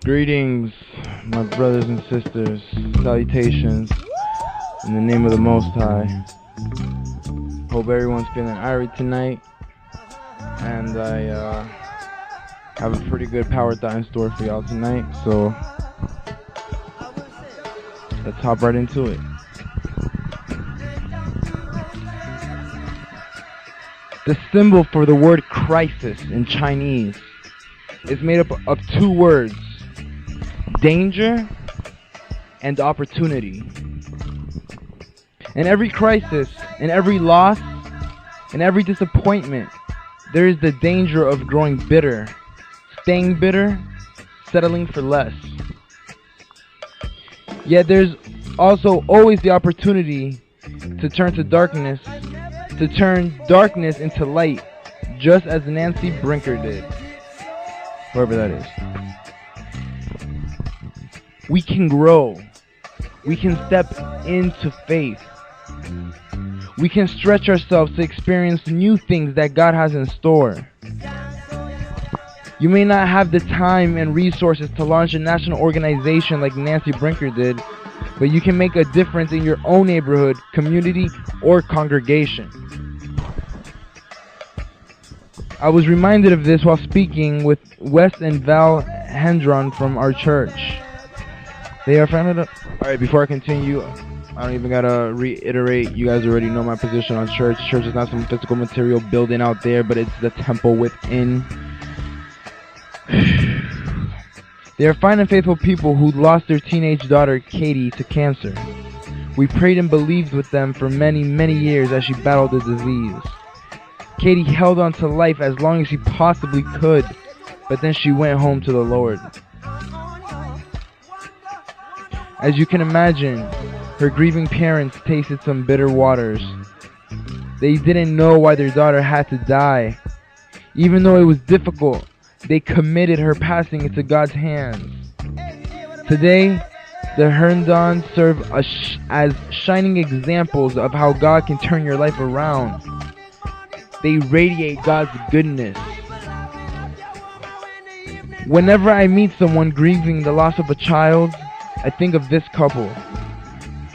Greetings, my brothers and sisters. Salutations in the name of the Most High. Hope everyone's feeling irie tonight. And I have a pretty good power thought in store for y'all tonight. So let's hop right into it. The symbol for the word crisis in Chinese is made up of two words: danger and opportunity. In every crisis, in every loss, in every disappointment, there is the danger of growing bitter, staying bitter, settling for less. Yet there's also always the opportunity to turn darkness into light, just as Nancy Brinker did. Whoever that is. We can grow. We can step into faith. We can stretch ourselves to experience new things that God has in store. You may not have the time and resources to launch a national organization like Nancy Brinker did, but you can make a difference in your own neighborhood, community, or congregation. I was reminded of this while speaking with Wes and Val Hendron from our church. They are founded up. Alright, before I continue, I don't even gotta reiterate. You guys already know my position on church. Church is not some physical material building out there, but it's the temple within. They are fine and faithful people who lost their teenage daughter, Katie, to cancer. We prayed and believed with them for many, many years as she battled the disease. Katie held on to life as long as she possibly could, but then she went home to the Lord. As you can imagine, her grieving parents tasted some bitter waters. They didn't know why their daughter had to die. Even though it was difficult, they committed her passing into God's hands. Today, the Herndons serve as shining examples of how God can turn your life around. They radiate God's goodness. Whenever I meet someone grieving the loss of a child, I think of this couple.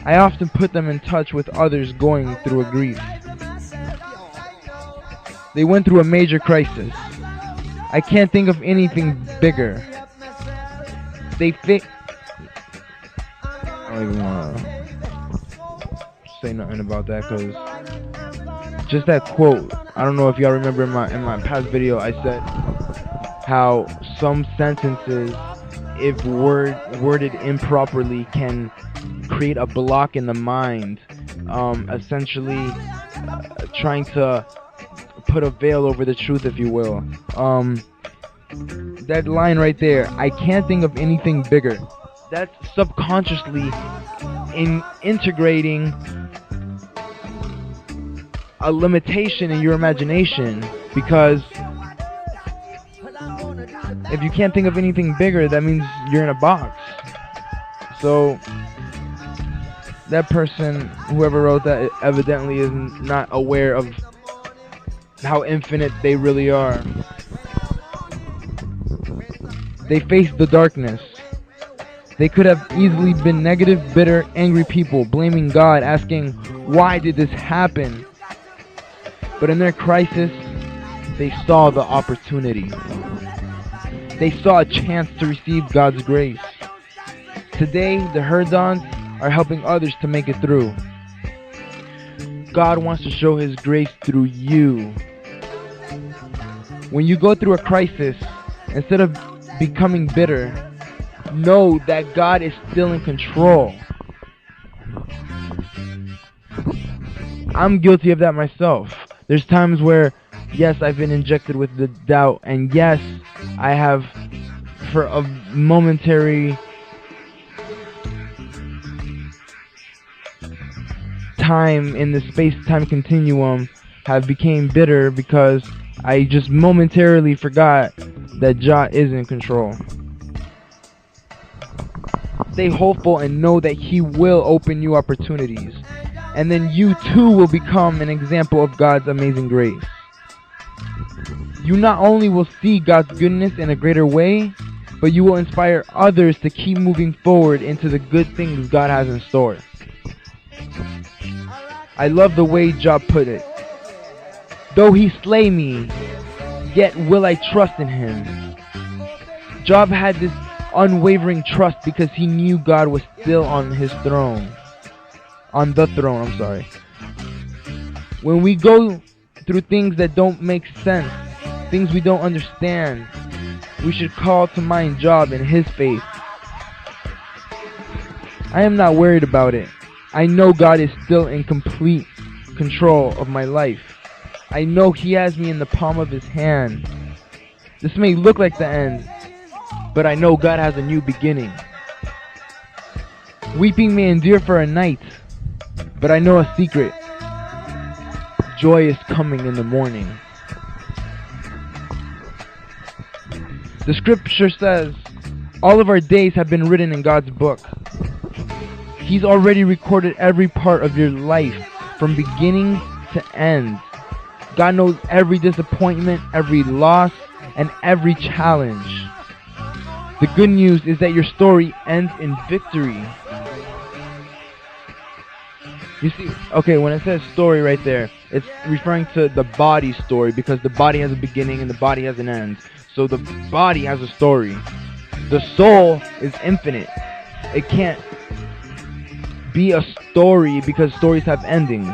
I often put them in touch with others going through a grief. They went through a major crisis. I can't think of anything bigger. I don't even want to say nothing about that, because just that quote, I don't know if y'all remember in my past video, I said how some sentences, if worded improperly, can create a block in the mind, essentially trying to put a veil over the truth, if you will. That line right there, I can't think of anything bigger, that's subconsciously integrating a limitation in your imagination, because if you can't think of anything bigger, that means you're in a box. So that person, whoever wrote that, evidently is not aware of how infinite they really are. They faced the darkness. They could have easily been negative, bitter, angry people, blaming God, asking, why did this happen? But in their crisis, they saw the opportunity. They saw a chance to receive God's grace. Today, the Herdons are helping others to make it through. God wants to show His grace through you. When you go through a crisis, instead of becoming bitter, know that God is still in control. I'm guilty of that myself. There's times where, yes, I've been injected with the doubt, and yes, I have, for a momentary time in the space-time continuum, have became bitter because I just momentarily forgot that Jah is in control. Stay hopeful and know that He will open new opportunities. And then you too will become an example of God's amazing grace. You not only will see God's goodness in a greater way, but you will inspire others to keep moving forward into the good things God has in store. I love the way Job put it. Though he slay me, yet will I trust in him. Job had this unwavering trust because he knew God was still on his throne. On the throne, I'm sorry. When we go through things that don't make sense, things we don't understand, we should call to mind Job and his faith. I am not worried about it. I know God is still in complete control of my life. I know He has me in the palm of His hand. This may look like the end, but I know God has a new beginning. Weeping may endure for a night, but I know a secret. Joy is coming in the morning. The scripture says, all of our days have been written in God's book. He's already recorded every part of your life from beginning to end. God knows every disappointment, every loss, and every challenge. The good news is that your story ends in victory. You see, okay, when it says story right there, it's referring to the body's story because the body has a beginning and the body has an end. So the body has a story. The soul is infinite. It can't be a story because stories have endings.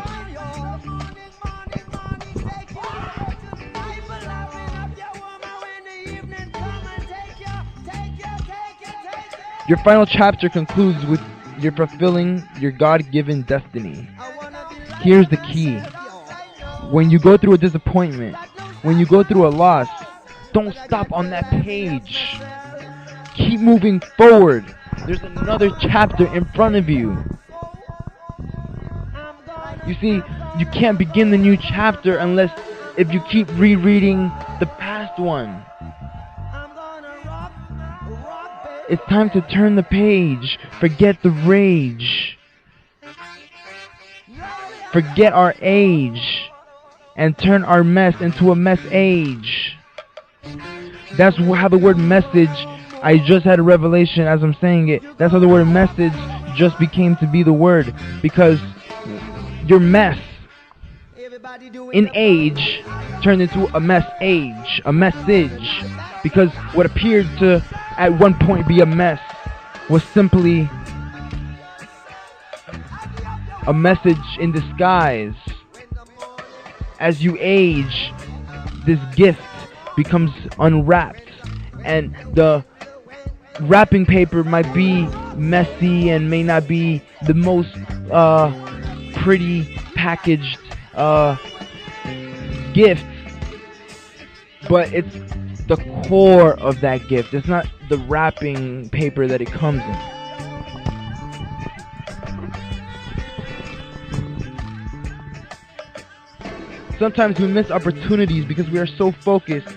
Your final chapter concludes with you're fulfilling your God-given destiny. Here's the key. When you go through a disappointment, when you go through a loss, don't stop on that page. Keep moving forward. There's another chapter in front of you. You see, you can't begin the new chapter unless if you keep rereading the past one. It's time to turn the page. Forget the rage. Forget our age. And turn our mess into a mess age. That's how the word message, I just had a revelation as I'm saying it. That's how the word message just became to be the word. Because your mess in age turned into a mess age. A message. Because what appeared to at one point be a mess was simply a message in disguise. As you age, this gift becomes unwrapped, and the wrapping paper might be messy and may not be the most pretty packaged gift, but it's the core of that gift. It's not the wrapping paper that it comes in. Sometimes we miss opportunities because we are so focused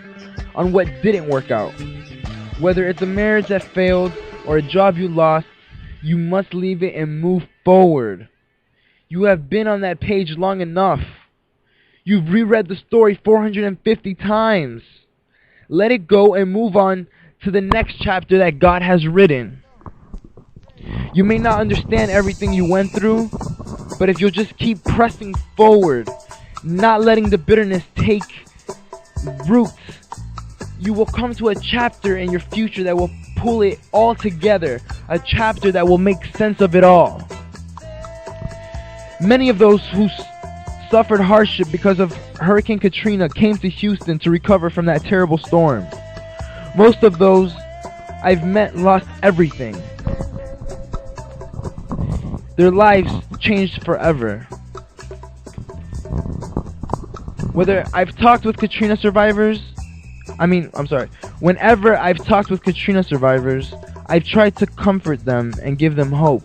on what didn't work out. Whether it's a marriage that failed or a job you lost, you must leave it and move forward. You have been on that page long enough. You've reread the story 450 times. Let it go and move on to the next chapter that God has written. You may not understand everything you went through, but if you'll just keep pressing forward, not letting the bitterness take roots, you will come to a chapter in your future that will pull it all together, a chapter that will make sense of it all. Many of those who suffered hardship because of Hurricane Katrina came to Houston to recover from that terrible storm. Most of those I've met lost everything. Their lives changed forever. Whenever I've talked with Katrina survivors, I've tried to comfort them and give them hope.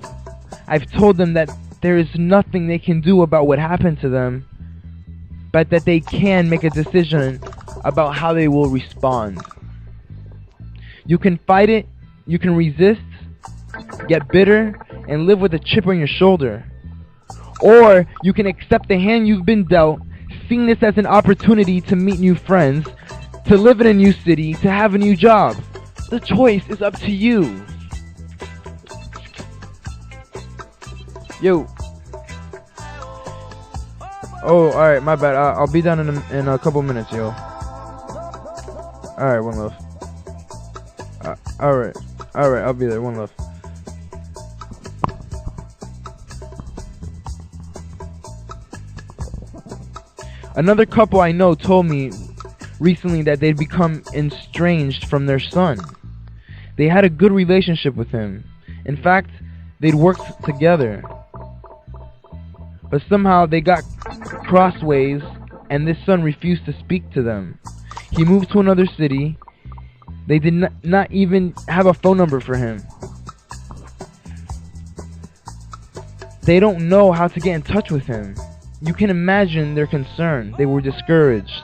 I've told them that there is nothing they can do about what happened to them, but that they can make a decision about how they will respond. You can fight it, you can resist, get bitter, and live with a chip on your shoulder. Or you can accept the hand you've been dealt, seeing this as an opportunity to meet new friends, to live in a new city, to have a new job. The choice is up to you. Yo. Oh, alright, my bad. I'll be done in a couple minutes, yo. Alright, one love. Alright, I'll be there. One love. Another couple I know told me recently that they'd become estranged from their son. They had a good relationship with him. In fact, they'd worked together. But somehow they got crossways, and this son refused to speak to them. He moved to another city. They did not even have a phone number for him. They don't know how to get in touch with him. You can imagine their concern. They were discouraged.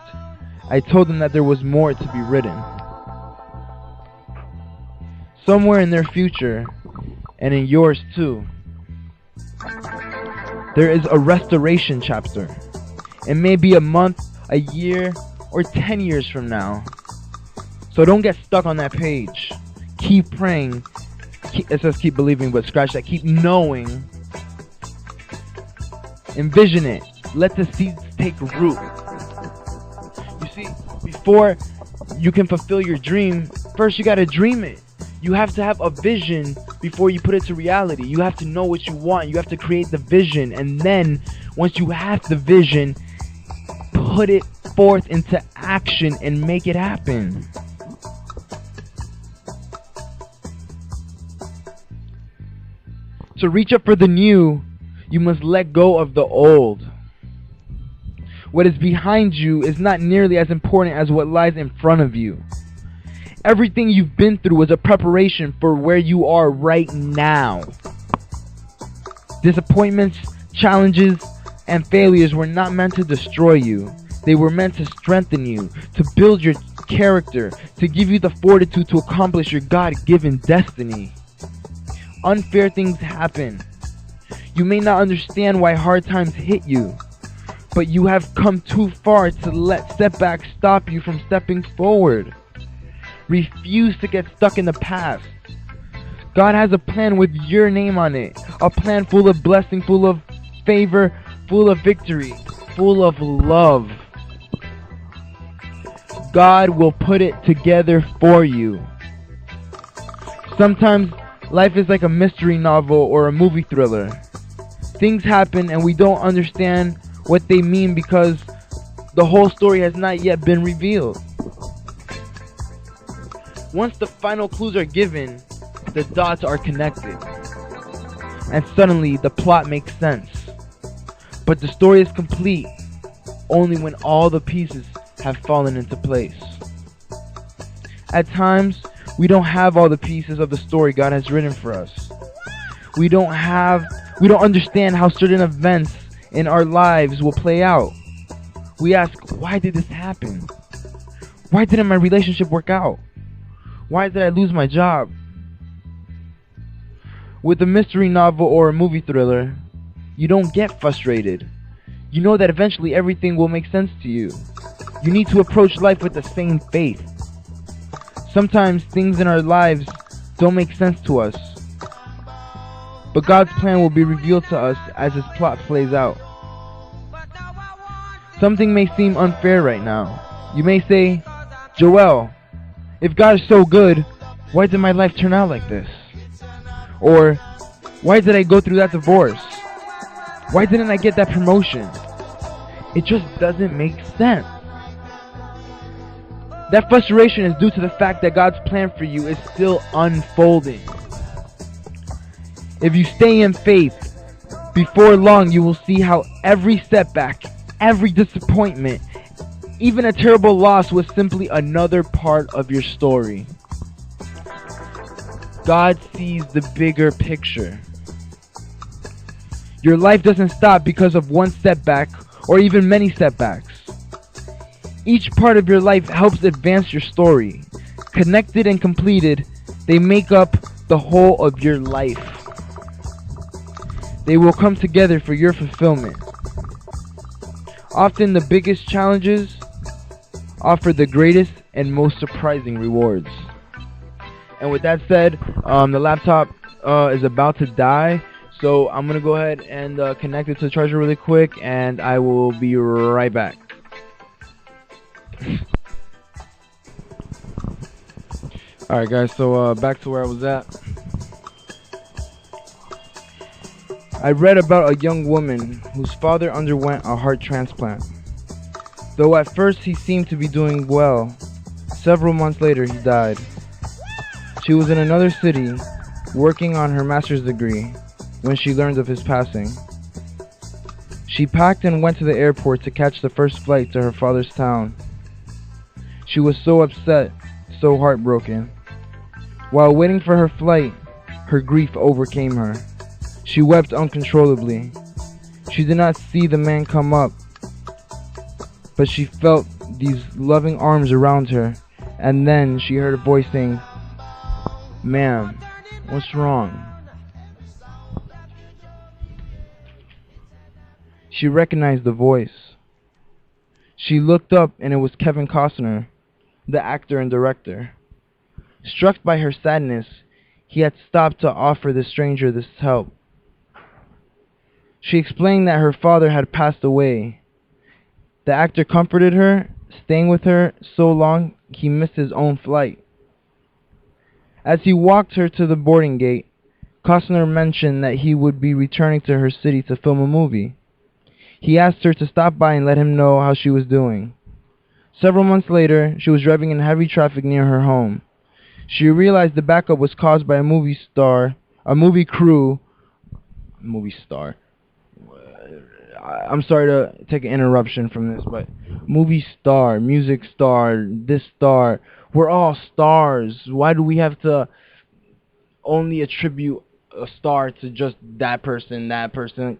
I told them that there was more to be written. Somewhere in their future, and in yours too, there is a restoration chapter. It may be a month, a year, or 10 years from now. So don't get stuck on that page. Keep praying. It says keep believing, but scratch that. Keep knowing. Envision it. Let the seeds take root. You see, before you can fulfill your dream, first you gotta dream it. You have to have a vision before you put it to reality. You have to know what you want. You have to create the vision. And then, once you have the vision, put it forth into action and make it happen. To reach up for the new, you must let go of the old. What is behind you is not nearly as important as what lies in front of you. Everything you've been through is a preparation for where you are right now. Disappointments, challenges, and failures were not meant to destroy you. They were meant to strengthen you, to build your character, to give you the fortitude to accomplish your God-given destiny. Unfair things happen. You may not understand why hard times hit you, but you have come too far to let setbacks stop you from stepping forward. Refuse to get stuck in the past. God has a plan with your name on it. A plan full of blessing, full of favor, full of victory, full of love. God will put it together for you. Sometimes life is like a mystery novel or a movie thriller. Things happen and we don't understand what they mean because the whole story has not yet been revealed. Once the final clues are given, the dots are connected. And suddenly the plot makes sense. But the story is complete only when all the pieces have fallen into place. At times, we don't have all the pieces of the story God has written for us. We don't understand how certain events in our lives will play out. We ask, why did this happen? Why didn't my relationship work out? Why did I lose my job? With a mystery novel or a movie thriller, you don't get frustrated. You know that eventually everything will make sense to you. You need to approach life with the same faith. Sometimes things in our lives don't make sense to us, but God's plan will be revealed to us as His plot plays out. Something may seem unfair right now. You may say, Joel, if God is so good, why did my life turn out like this? Or, why did I go through that divorce? Why didn't I get that promotion? It just doesn't make sense. That frustration is due to the fact that God's plan for you is still unfolding. If you stay in faith, before long you will see how every setback, every disappointment, even a terrible loss was simply another part of your story. God sees the bigger picture. Your life doesn't stop because of one setback or even many setbacks. Each part of your life helps advance your story. Connected and completed, they make up the whole of your life. They will come together for your fulfillment. Often the biggest challenges offer the greatest and most surprising rewards. And with that said, the laptop is about to die. So I'm going to go ahead and connect it to the charger really quick, and I will be right back. Alright guys, so back to where I was at. I read about a young woman whose father underwent a heart transplant. Though at first he seemed to be doing well, several months later he died. She was in another city working on her master's degree when she learned of his passing. She packed and went to the airport to catch the first flight to her father's town. She was so upset, so heartbroken. While waiting for her flight, her grief overcame her. She wept uncontrollably. She did not see the man come up, but she felt these loving arms around her, and then she heard a voice saying, "Ma'am, what's wrong?" She recognized the voice. She looked up, and it was Kevin Costner, the actor and director. Struck by her sadness, he had stopped to offer the stranger this help. She explained that her father had passed away. The actor comforted her, staying with her so long he missed his own flight. As he walked her to the boarding gate, Costner mentioned that he would be returning to her city to film a movie. He asked her to stop by and let him know how she was doing. Several months later, she was driving in heavy traffic near her home. She realized the backup was caused by a movie star. I'm sorry to take an interruption from this, but movie star, music star, this star, we're all stars. Why do we have to only attribute a star to just that person, that person?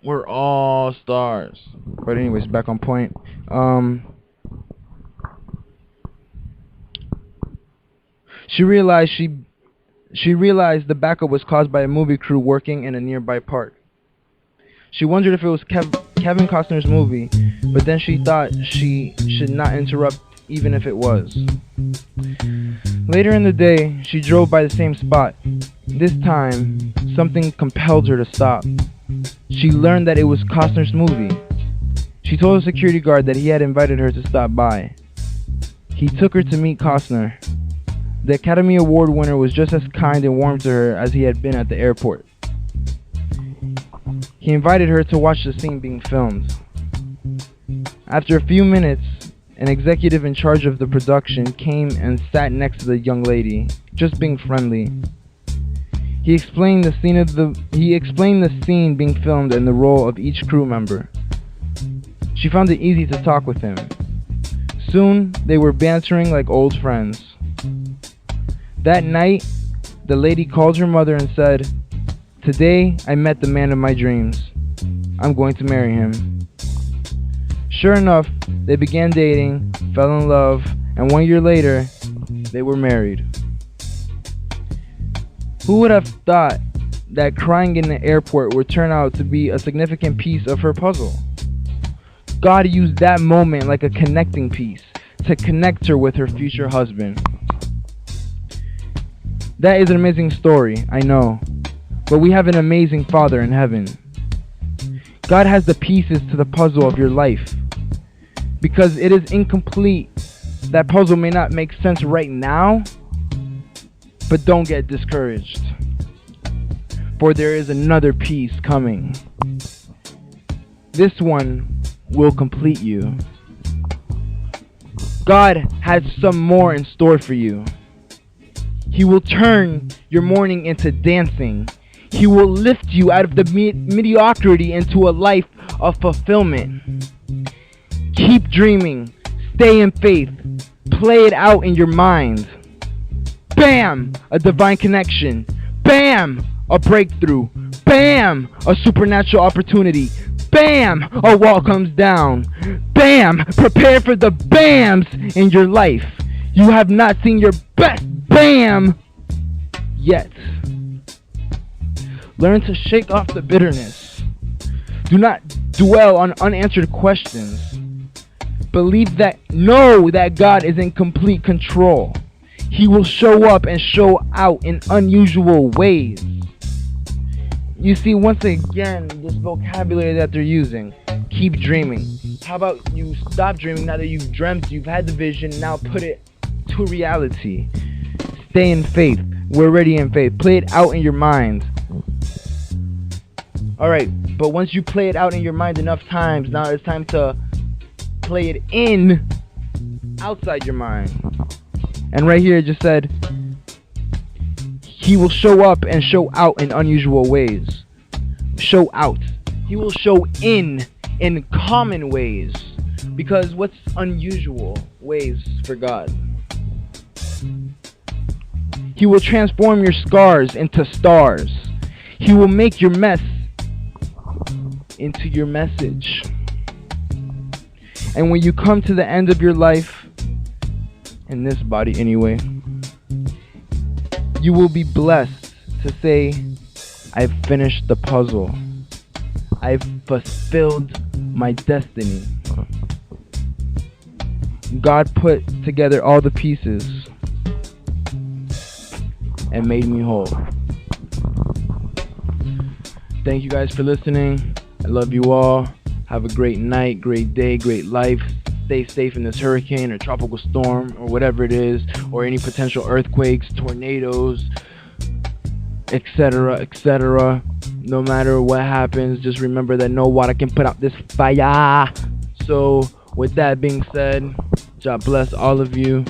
We're all stars. But anyways, back on point. She realized the backup was caused by a movie crew working in a nearby park. She wondered if it was Kevin Costner's movie, but then she thought she should not interrupt even if it was. Later in the day, she drove by the same spot. This time, something compelled her to stop. She learned that it was Costner's movie. She told the security guard that he had invited her to stop by. He took her to meet Costner. The Academy Award winner was just as kind and warm to her as he had been at the airport. He invited her to watch the scene being filmed. After a few minutes, an executive in charge of the production came and sat next to the young lady, just being friendly. He explained the scene being filmed and the role of each crew member. She found it easy to talk with him. Soon, they were bantering like old friends. That night, the lady called her mother and said, "Today, I met the man of my dreams. I'm going to marry him." Sure enough, they began dating, fell in love, and 1 year later, they were married. Who would have thought that crying in the airport would turn out to be a significant piece of her puzzle? God used that moment like a connecting piece to connect her with her future husband. That is an amazing story, I know, but we have an amazing Father in heaven. God has the pieces to the puzzle of your life. Because it is incomplete, that puzzle may not make sense right now, but don't get discouraged, for there is another piece coming. This one will complete you. God has some more in store for you. He will turn your mourning into dancing. He will lift you out of the mediocrity into a life of fulfillment. Keep dreaming. Stay in faith. Play it out in your mind. Bam! A divine connection. Bam! A breakthrough. Bam! A supernatural opportunity. Bam! A wall comes down. Bam! Prepare for the BAMs in your life. You have not seen your best BAM yet. Learn to shake off the bitterness. Do not dwell on unanswered questions. Know that God is in complete control. He will show up and show out in unusual ways. You see, once again, this vocabulary that they're using, keep dreaming. How about you stop dreaming now that you've dreamt, you've had the vision, now put it to reality. Stay in faith. We're already in faith. Play it out in your mind. Alright, but once you play it out in your mind enough times, now it's time to play it in outside your mind. And right here it just said, he will show up and show out in unusual ways. Show out. He will show in common ways. Because what's unusual ways for God? He will transform your scars into stars. He will make your mess into your message. And when you come to the end of your life, in this body anyway, you will be blessed to say, I've finished the puzzle. I've fulfilled my destiny. God put together all the pieces and made me whole. Thank you guys for listening. I love you all. Have a great night, great day, great life. Stay safe in this hurricane or tropical storm or whatever it is, or any potential earthquakes, tornadoes, etc., etc. No matter what happens, just remember that no water can put out this fire. So with that being said, God bless all of you.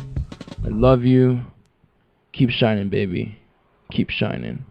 I love you. Keep shining, baby. Keep shining.